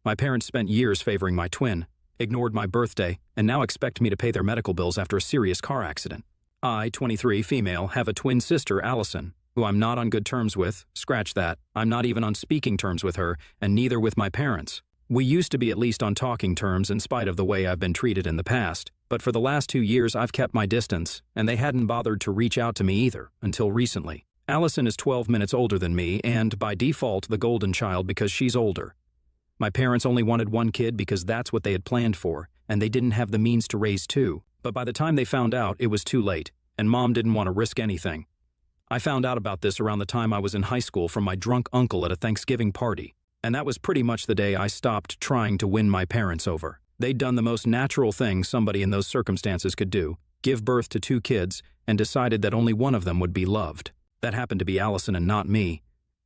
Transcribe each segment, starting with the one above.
My parents spent years favoring my twin, ignored my birthday, and now expect me to pay their medical bills after a serious car accident. I, 23, female, have a twin sister, Allison, who I'm not on good terms with. Scratch that. I'm not even on speaking terms with her, and neither with my parents. We used to be at least on talking terms in spite of the way I've been treated in the past, but for the last 2 years I've kept my distance, and they hadn't bothered to reach out to me either, until recently. Allison is 12 minutes older than me, and by default the golden child because she's older. My parents only wanted one kid because that's what they had planned for, and they didn't have the means to raise two. But by the time they found out, it was too late, and Mom didn't want to risk anything. I found out about this around the time I was in high school from my drunk uncle at a Thanksgiving party, and that was pretty much the day I stopped trying to win my parents over. They'd done the most natural thing somebody in those circumstances could do, give birth to 2 kids, and decided that only one of them would be loved. That happened to be Allison and not me.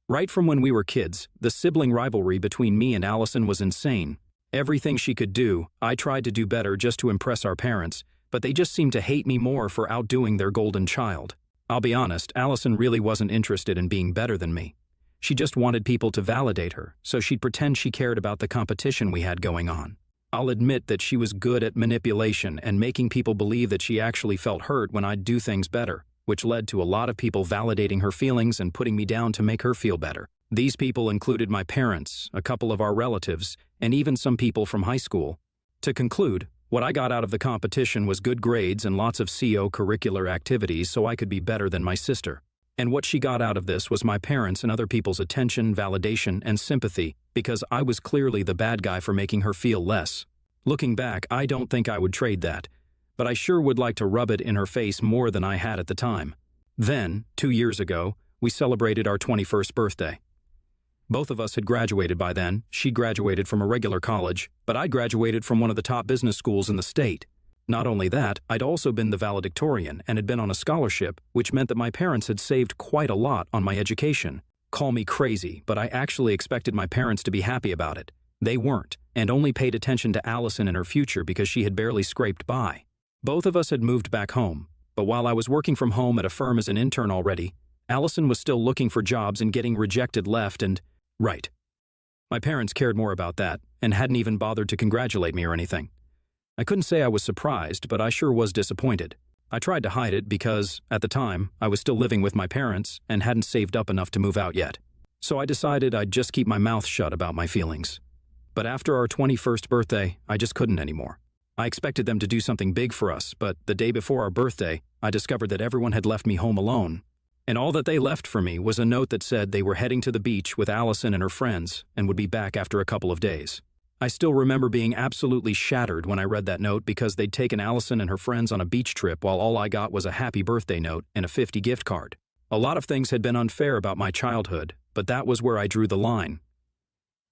Right from when we were kids, the sibling rivalry between me and Allison was insane. Everything she could do, I tried to do better just to impress our parents, but they just seemed to hate me more for outdoing their golden child. I'll be honest, Allison really wasn't interested in being better than me. She just wanted people to validate her, so she'd pretend she cared about the competition we had going on. I'll admit that she was good at manipulation and making people believe that she actually felt hurt when I'd do things better, which led to a lot of people validating her feelings and putting me down to make her feel better. These people included my parents, a couple of our relatives, and even some people from high school. To conclude, what I got out of the competition was good grades and lots of co-curricular activities so I could be better than my sister. And what she got out of this was my parents' and other people's attention, validation, and sympathy, because I was clearly the bad guy for making her feel less. Looking back, I don't think I would trade that, but I sure would like to rub it in her face more than I had at the time. Then, 2 years ago, we celebrated our 21st birthday. Both of us had graduated by then. She graduated from a regular college, but I graduated from one of the top business schools in the state. Not only that, I'd also been the valedictorian and had been on a scholarship, which meant that my parents had saved quite a lot on my education. Call me crazy, but I actually expected my parents to be happy about it. They weren't, and only paid attention to Allison and her future because she had barely scraped by. Both of us had moved back home, but while I was working from home at a firm as an intern already, Allison was still looking for jobs and getting rejected left and right. My parents cared more about that and hadn't even bothered to congratulate me or anything. I couldn't say I was surprised, but I sure was disappointed. I tried to hide it because, at the time, I was still living with my parents and hadn't saved up enough to move out yet. So I decided I'd just keep my mouth shut about my feelings. But after our 21st birthday, I just couldn't anymore. I expected them to do something big for us, but the day before our birthday, I discovered that everyone had left me home alone. And all that they left for me was a note that said they were heading to the beach with Allison and her friends and would be back after a couple of days. I still remember being absolutely shattered when I read that note because they'd taken Allison and her friends on a beach trip while all I got was a happy birthday note and a 50 gift card. A lot of things had been unfair about my childhood, but that was where I drew the line.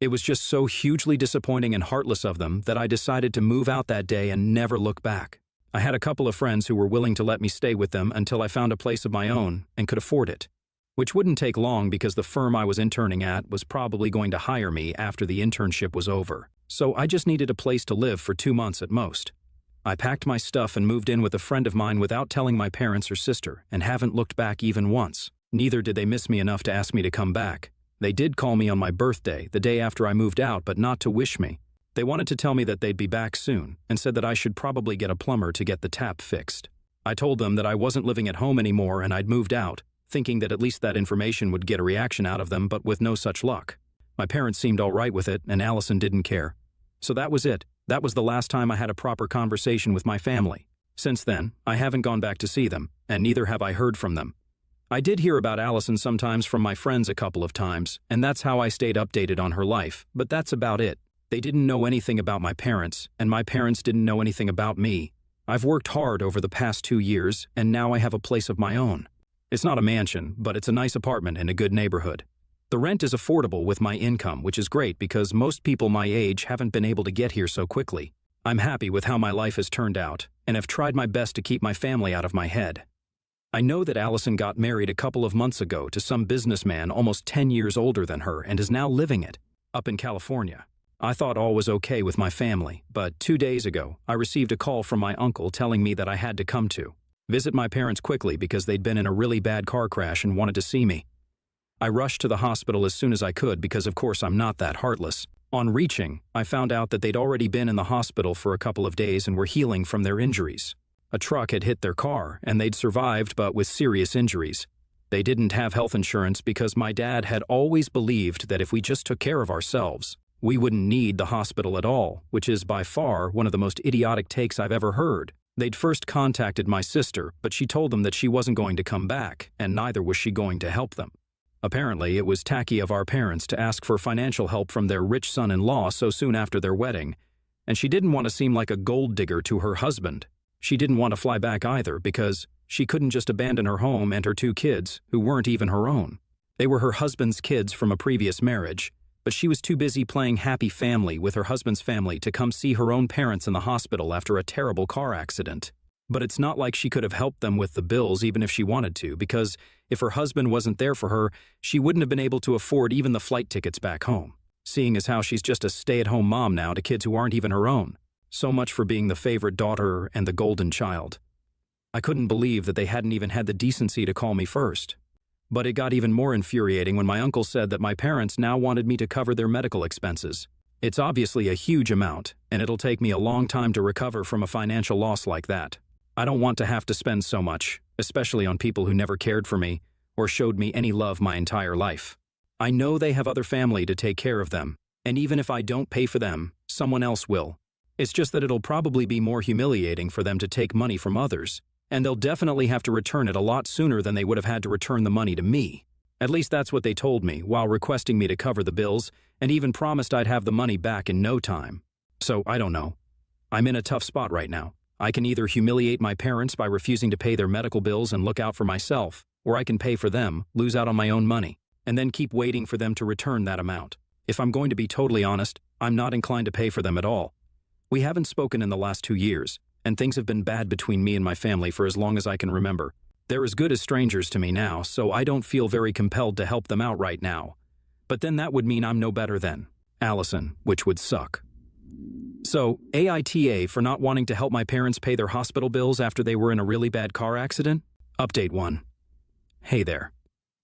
It was just so hugely disappointing and heartless of them that I decided to move out that day and never look back. I had a couple of friends who were willing to let me stay with them until I found a place of my own and could afford it, which wouldn't take long because the firm I was interning at was probably going to hire me after the internship was over. So I just needed a place to live for 2 months at most. I packed my stuff and moved in with a friend of mine without telling my parents or sister and haven't looked back even once. Neither did they miss me enough to ask me to come back. They did call me on my birthday, the day after I moved out, but not to wish me. They wanted to tell me that they'd be back soon and said that I should probably get a plumber to get the tap fixed. I told them that I wasn't living at home anymore and I'd moved out, thinking that at least that information would get a reaction out of them, but with no such luck. My parents seemed all right with it, and Allison didn't care. So that was it. That was the last time I had a proper conversation with my family. Since then, I haven't gone back to see them, and neither have I heard from them. I did hear about Allison sometimes from my friends a couple of times, and that's how I stayed updated on her life, but that's about it. They didn't know anything about my parents, and my parents didn't know anything about me. I've worked hard over the past 2 years, and now I have a place of my own. It's not a mansion, but it's a nice apartment in a good neighborhood. The rent is affordable with my income, which is great because most people my age haven't been able to get here so quickly. I'm happy with how my life has turned out, and have tried my best to keep my family out of my head. I know that Allison got married a couple of months ago to some businessman almost 10 years older than her and is now living it, up in California. I thought all was okay with my family, but 2 days ago, I received a call from my uncle telling me that I had to come to visit my parents quickly because they'd been in a really bad car crash and wanted to see me. I rushed to the hospital as soon as I could because of course I'm not that heartless. On reaching, I found out that they'd already been in the hospital for a couple of days and were healing from their injuries. A truck had hit their car, and they'd survived but with serious injuries. They didn't have health insurance because my dad had always believed that if we just took care of ourselves, we wouldn't need the hospital at all, which is by far one of the most idiotic takes I've ever heard. They'd first contacted my sister, but she told them that she wasn't going to come back, and neither was she going to help them. Apparently, it was tacky of our parents to ask for financial help from their rich son-in-law so soon after their wedding, and she didn't want to seem like a gold digger to her husband. She didn't want to fly back either because she couldn't just abandon her home and her 2 kids, who weren't even her own. They were her husband's kids from a previous marriage, but she was too busy playing happy family with her husband's family to come see her own parents in the hospital after a terrible car accident. But it's not like she could have helped them with the bills even if she wanted to, because if her husband wasn't there for her, she wouldn't have been able to afford even the flight tickets back home, seeing as how she's just a stay-at-home mom now to kids who aren't even her own. So much for being the favorite daughter and the golden child. I couldn't believe that they hadn't even had the decency to call me first. But it got even more infuriating when my uncle said that my parents now wanted me to cover their medical expenses. It's obviously a huge amount, and it'll take me a long time to recover from a financial loss like that. I don't want to have to spend so much, especially on people who never cared for me or showed me any love my entire life. I know they have other family to take care of them, and even if I don't pay for them, someone else will. It's just that it'll probably be more humiliating for them to take money from others, and they'll definitely have to return it a lot sooner than they would have had to return the money to me. At least that's what they told me while requesting me to cover the bills, and even promised I'd have the money back in no time. So I don't know. I'm in a tough spot right now. I can either humiliate my parents by refusing to pay their medical bills and look out for myself, or I can pay for them, lose out on my own money, and then keep waiting for them to return that amount. If I'm going to be totally honest, I'm not inclined to pay for them at all. We haven't spoken in the last 2 years, and things have been bad between me and my family for as long as I can remember. They're as good as strangers to me now, so I don't feel very compelled to help them out right now. But then that would mean I'm no better than Allison, which would suck. So, AITA for not wanting to help my parents pay their hospital bills after they were in a really bad car accident? Update 1. Hey there.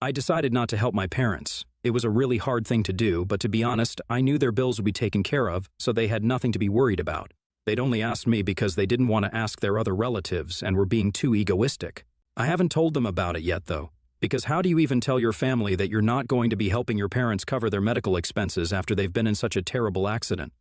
I decided not to help my parents. It was a really hard thing to do, but to be honest, I knew their bills would be taken care of, so they had nothing to be worried about. They'd only asked me because they didn't want to ask their other relatives and were being too egoistic. I haven't told them about it yet, though, because how do you even tell your family that you're not going to be helping your parents cover their medical expenses after they've been in such a terrible accident?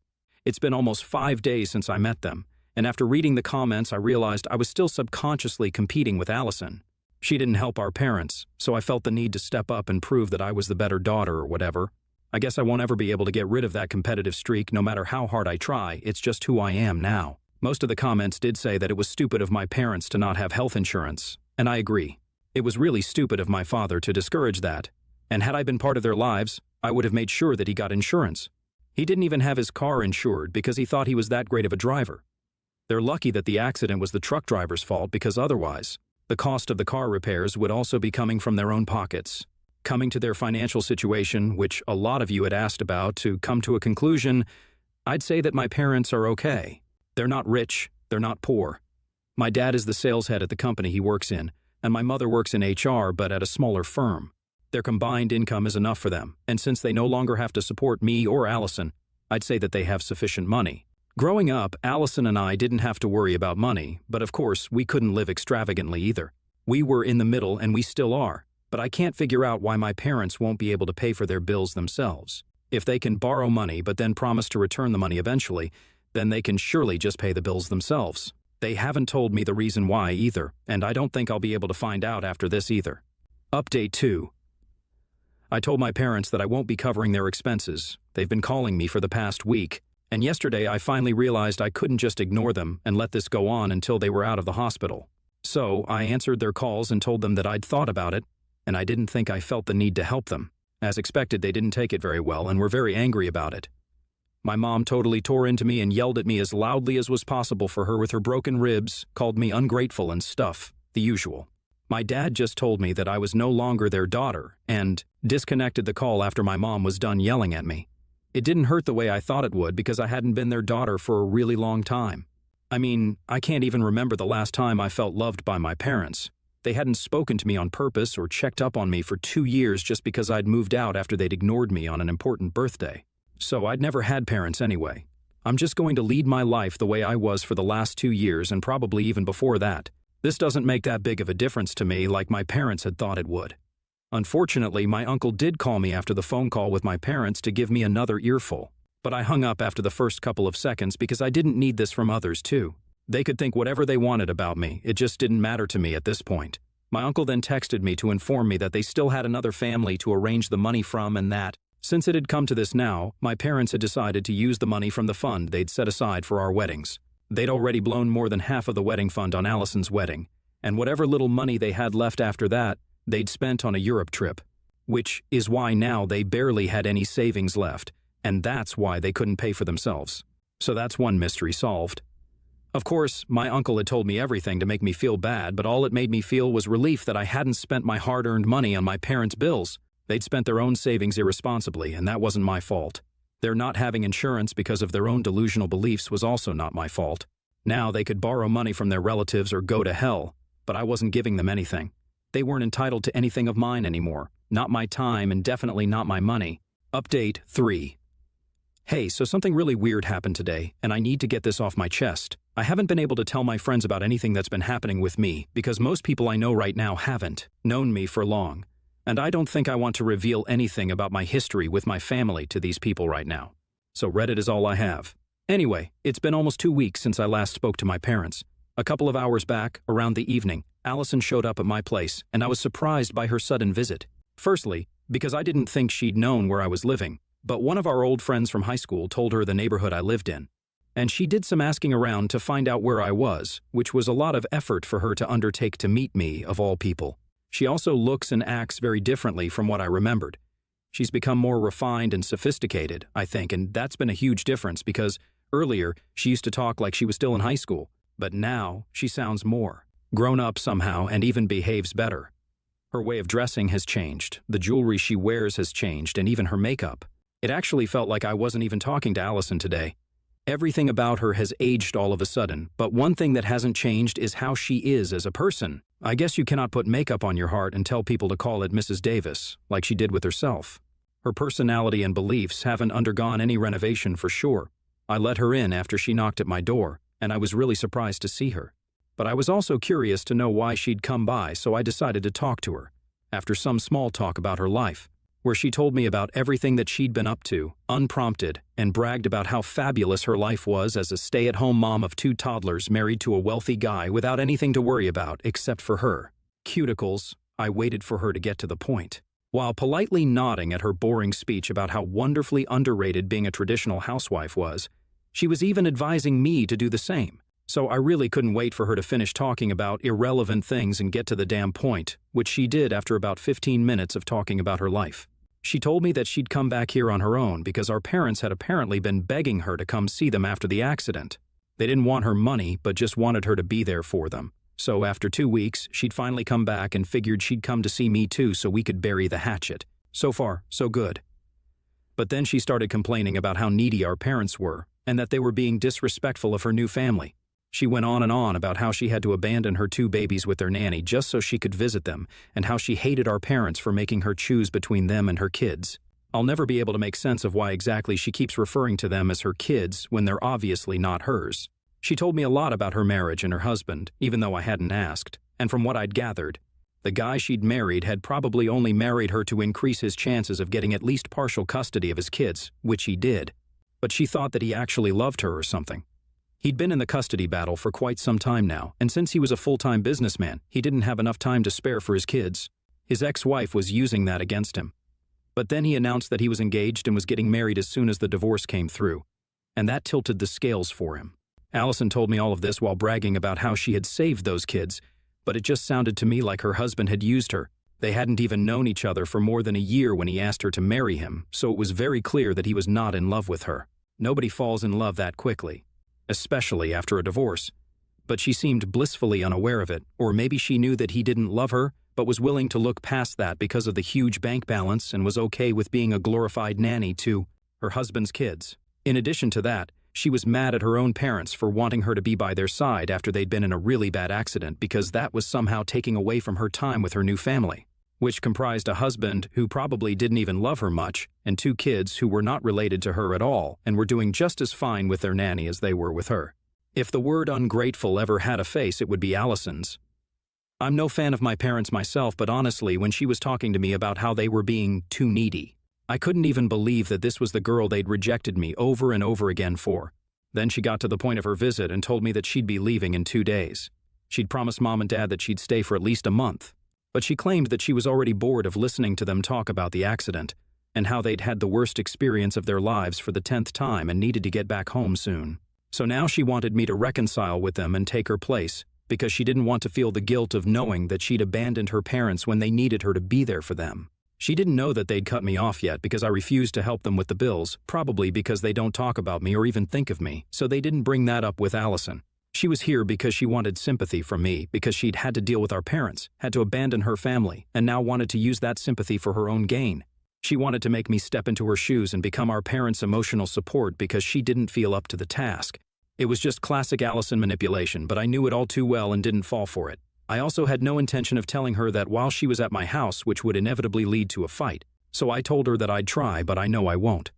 It's been almost 5 days since I met them, and after reading the comments, I realized I was still subconsciously competing with Allison. She didn't help our parents, so I felt the need to step up and prove that I was the better daughter or whatever. I guess I won't ever be able to get rid of that competitive streak no matter how hard I try. It's just who I am now. Most of the comments did say that it was stupid of my parents to not have health insurance, and I agree. It was really stupid of my father to discourage that, and had I been part of their lives, I would have made sure that he got insurance. He didn't even have his car insured because he thought he was that great of a driver. They're lucky that the accident was the truck driver's fault because otherwise, the cost of the car repairs would also be coming from their own pockets. Coming to their financial situation, which a lot of you had asked about, to come to a conclusion, I'd say that my parents are okay. They're not rich, they're not poor. My dad is the sales head at the company he works in, and my mother works in HR but at a smaller firm. Their combined income is enough for them, and since they no longer have to support me or Allison, I'd say that they have sufficient money. Growing up, Allison and I didn't have to worry about money, but of course, we couldn't live extravagantly either. We were in the middle, and we still are, but I can't figure out why my parents won't be able to pay for their bills themselves. If they can borrow money but then promise to return the money eventually, then they can surely just pay the bills themselves. They haven't told me the reason why either, and I don't think I'll be able to find out after this either. Update 2. I told my parents that I won't be covering their expenses. They've been calling me for the past week, and yesterday I finally realized I couldn't just ignore them and let this go on until they were out of the hospital. So I answered their calls and told them that I'd thought about it, and I didn't think I felt the need to help them. As expected, they didn't take it very well and were very angry about it. My mom totally tore into me and yelled at me as loudly as was possible for her with her broken ribs, called me ungrateful and stuff, the usual. My dad just told me that I was no longer their daughter and disconnected the call after my mom was done yelling at me. It didn't hurt the way I thought it would because I hadn't been their daughter for a really long time. I mean, I can't even remember the last time I felt loved by my parents. They hadn't spoken to me on purpose or checked up on me for 2 years just because I'd moved out after they'd ignored me on an important birthday. So I'd never had parents anyway. I'm just going to lead my life the way I was for the last 2 years and probably even before that. This doesn't make that big of a difference to me like my parents had thought it would. Unfortunately, my uncle did call me after the phone call with my parents to give me another earful. But I hung up after the first couple of seconds because I didn't need this from others too. They could think whatever they wanted about me, it just didn't matter to me at this point. My uncle then texted me to inform me that they still had another family to arrange the money from and that, since it had come to this now, my parents had decided to use the money from the fund they'd set aside for our weddings. They'd already blown more than half of the wedding fund on Allison's wedding, and whatever little money they had left after that, they'd spent on a Europe trip. Which is why now they barely had any savings left, and that's why they couldn't pay for themselves. So that's one mystery solved. Of course, my uncle had told me everything to make me feel bad, but all it made me feel was relief that I hadn't spent my hard-earned money on my parents' bills. They'd spent their own savings irresponsibly, and that wasn't my fault. Their not having insurance because of their own delusional beliefs was also not my fault. Now they could borrow money from their relatives or go to hell, but I wasn't giving them anything. They weren't entitled to anything of mine anymore. Not my time and definitely not my money. Update 3. Hey, so something really weird happened today, and I need to get this off my chest. I haven't been able to tell my friends about anything that's been happening with me because most people I know right now haven't known me for long. And I don't think I want to reveal anything about my history with my family to these people right now. So Reddit is all I have. Anyway, it's been almost 2 weeks since I last spoke to my parents. A couple of hours back, around the evening, Allison showed up at my place, and I was surprised by her sudden visit. Firstly, because I didn't think she'd known where I was living, but one of our old friends from high school told her the neighborhood I lived in. And she did some asking around to find out where I was, which was a lot of effort for her to undertake to meet me, of all people. She also looks and acts very differently from what I remembered. She's become more refined and sophisticated, I think, and that's been a huge difference because earlier she used to talk like she was still in high school, but now she sounds more grown up somehow and even behaves better. Her way of dressing has changed, the jewelry she wears has changed, and even her makeup. It actually felt like I wasn't even talking to Allison today. Everything about her has aged all of a sudden, but one thing that hasn't changed is how she is as a person. I guess you cannot put makeup on your heart and tell people to call it Mrs. Davis, like she did with herself. Her personality and beliefs haven't undergone any renovation for sure. I let her in after she knocked at my door, and I was really surprised to see her. But I was also curious to know why she'd come by, so I decided to talk to her. After some small talk about her life, where she told me about everything that she'd been up to, unprompted, and bragged about how fabulous her life was as a stay-at-home mom of 2 toddlers married to a wealthy guy without anything to worry about except for her cuticles. I waited for her to get to the point. While politely nodding at her boring speech about how wonderfully underrated being a traditional housewife was, she was even advising me to do the same. So I really couldn't wait for her to finish talking about irrelevant things and get to the damn point, which she did after about 15 minutes of talking about her life. She told me that she'd come back here on her own because our parents had apparently been begging her to come see them after the accident. They didn't want her money, but just wanted her to be there for them. So after 2 weeks, she'd finally come back and figured she'd come to see me too so we could bury the hatchet. So far, so good. But then she started complaining about how needy our parents were and that they were being disrespectful of her new family. She went on and on about how she had to abandon her 2 babies with their nanny just so she could visit them, and how she hated our parents for making her choose between them and her kids. I'll never be able to make sense of why exactly she keeps referring to them as her kids when they're obviously not hers. She told me a lot about her marriage and her husband, even though I hadn't asked, and from what I'd gathered, the guy she'd married had probably only married her to increase his chances of getting at least partial custody of his kids, which he did. But she thought that he actually loved her or something. He'd been in the custody battle for quite some time now, and since he was a full-time businessman, he didn't have enough time to spare for his kids. His ex-wife was using that against him. But then he announced that he was engaged and was getting married as soon as the divorce came through, and that tilted the scales for him. Allison told me all of this while bragging about how she had saved those kids, but it just sounded to me like her husband had used her. They hadn't even known each other for more than a year when he asked her to marry him, so it was very clear that he was not in love with her. Nobody falls in love that quickly, especially after a divorce. But she seemed blissfully unaware of it, or maybe she knew that he didn't love her, but was willing to look past that because of the huge bank balance and was okay with being a glorified nanny to her husband's kids. In addition to that, she was mad at her own parents for wanting her to be by their side after they'd been in a really bad accident because that was somehow taking away from her time with her new family. which comprised a husband who probably didn't even love her much, and 2 kids who were not related to her at all and were doing just as fine with their nanny as they were with her. If the word ungrateful ever had a face, it would be Allison's. I'm no fan of my parents myself, but honestly, when she was talking to me about how they were being too needy, I couldn't even believe that this was the girl they'd rejected me over and over again for. Then she got to the point of her visit and told me that she'd be leaving in 2 days. She'd promised Mom and Dad that she'd stay for at least a month, but she claimed that she was already bored of listening to them talk about the accident and how they'd had the worst experience of their lives for the 10th time and needed to get back home soon. So now she wanted me to reconcile with them and take her place because she didn't want to feel the guilt of knowing that she'd abandoned her parents when they needed her to be there for them. She didn't know that they'd cut me off yet because I refused to help them with the bills, probably because they don't talk about me or even think of me, so they didn't bring that up with Allison. She was here because she wanted sympathy from me, because she'd had to deal with our parents, had to abandon her family, and now wanted to use that sympathy for her own gain. She wanted to make me step into her shoes and become our parents' emotional support because she didn't feel up to the task. It was just classic Allison manipulation, but I knew it all too well and didn't fall for it. I also had no intention of telling her that while she was at my house, which would inevitably lead to a fight, so I told her that I'd try, but I know I won't.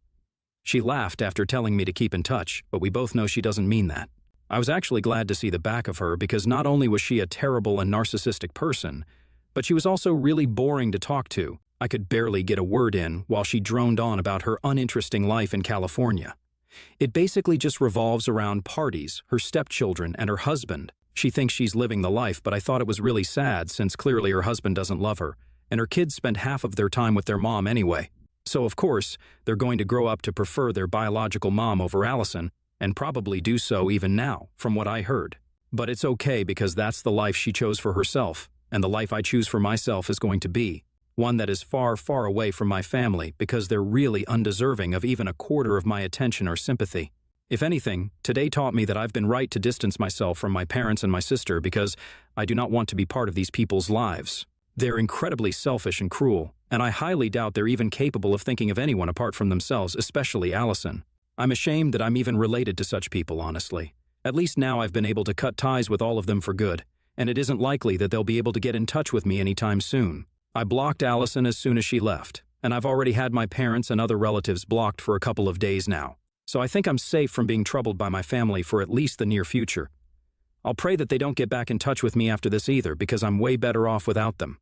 She laughed after telling me to keep in touch, but we both know she doesn't mean that. I was actually glad to see the back of her because not only was she a terrible and narcissistic person, but she was also really boring to talk to. I could barely get a word in while she droned on about her uninteresting life in California. It basically just revolves around parties, her stepchildren, and her husband. She thinks she's living the life, but I thought it was really sad since clearly her husband doesn't love her, and her kids spend half of their time with their mom anyway. So of course, they're going to grow up to prefer their biological mom over Allison, and probably do so even now, from what I heard. But it's okay because that's the life she chose for herself, and the life I choose for myself is going to be one that is far, far away from my family because they're really undeserving of even a quarter of my attention or sympathy. If anything, today taught me that I've been right to distance myself from my parents and my sister because I do not want to be part of these people's lives. They're incredibly selfish and cruel, and I highly doubt they're even capable of thinking of anyone apart from themselves, especially Allison. I'm ashamed that I'm even related to such people, honestly. At least now I've been able to cut ties with all of them for good, and it isn't likely that they'll be able to get in touch with me anytime soon. I blocked Allison as soon as she left, and I've already had my parents and other relatives blocked for a couple of days now. So I think I'm safe from being troubled by my family for at least the near future. I'll pray that they don't get back in touch with me after this either because I'm way better off without them.